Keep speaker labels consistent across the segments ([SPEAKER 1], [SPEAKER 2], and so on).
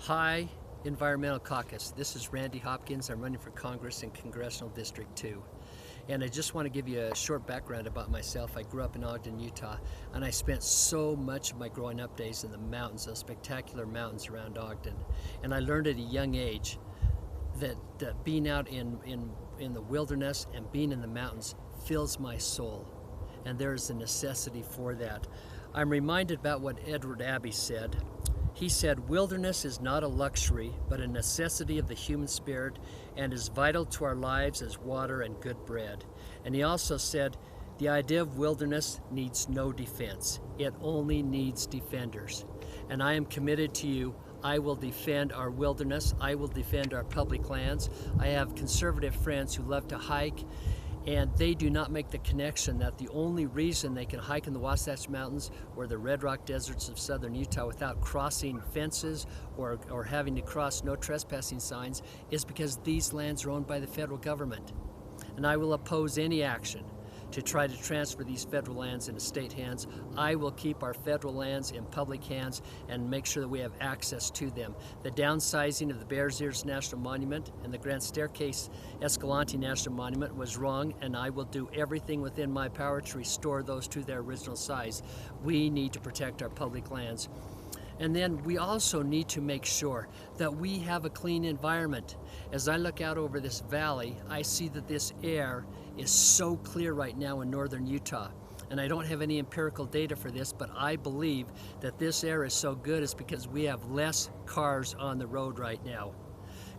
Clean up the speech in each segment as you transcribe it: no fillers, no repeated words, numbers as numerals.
[SPEAKER 1] Hi, Environmental Caucus. This is Randy Hopkins. I'm running for Congress in Congressional District 2. And I just want to give you a short background about myself. I grew up in Ogden, Utah, and I spent so much of my growing up days in the mountains, those spectacular mountains around Ogden. And I learned at a young age that being out in the wilderness and being in the mountains fills my soul. And there is a necessity for that. I'm reminded about what Edward Abbey said. He said, "Wilderness is not a luxury, but a necessity of the human spirit and is vital to our lives as water and good bread." And he also said, "The idea of wilderness needs no defense. It only needs defenders." And I am committed to you. I will defend our wilderness. I will defend our public lands. I have conservative friends who love to hike, and they do not make the connection that the only reason they can hike in the Wasatch Mountains or the Red Rock deserts of southern Utah without crossing fences or having to cross no trespassing signs is because these lands are owned by the federal government. And I will oppose any action to try to transfer these federal lands into state hands. I will keep our federal lands in public hands and make sure that we have access to them. The downsizing of the Bears Ears National Monument and the Grand Staircase Escalante National Monument was wrong, and I will do everything within my power to restore those to their original size. We need to protect our public lands. And then we also need to make sure that we have a clean environment. As I look out over this valley, I see that this air is so clear right now in northern Utah. And I don't have any empirical data for this, but I believe that this air is so good is because we have less cars on the road right now.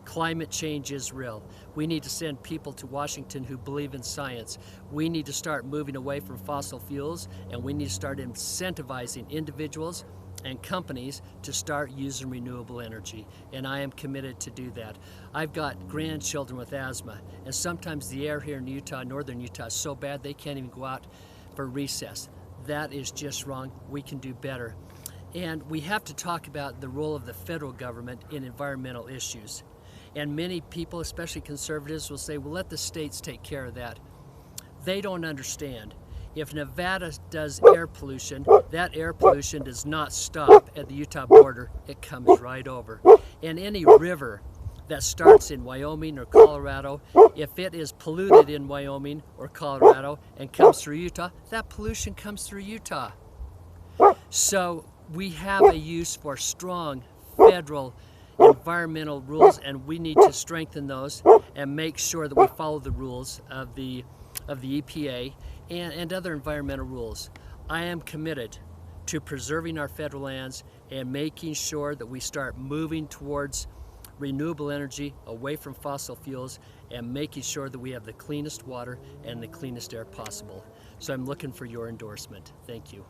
[SPEAKER 1] Climate change is real. We need to send people to Washington who believe in science. We need to start moving away from fossil fuels, and we need to start incentivizing individuals and companies to start using renewable energy, and I am committed to do that. I've got grandchildren with asthma, and sometimes the air here in Utah, northern Utah, is so bad they can't even go out for recess. That is just wrong. We can do better. And we have to talk about the role of the federal government in environmental issues. And many people, especially conservatives, will say, well, let the states take care of that. They don't understand. If Nevada does air pollution, that air pollution does not stop at the Utah border. It comes right over. And any river that starts in Wyoming or Colorado, if it is polluted in Wyoming or Colorado and comes through Utah, that pollution comes through Utah. So we have a use for strong federal environmental rules, and we need to strengthen those and make sure that we follow the rules of the EPA and other environmental rules. I am committed to preserving our federal lands and making sure that we start moving towards renewable energy, away from fossil fuels, and making sure that we have the cleanest water and the cleanest air possible. So I'm looking for your endorsement. Thank you.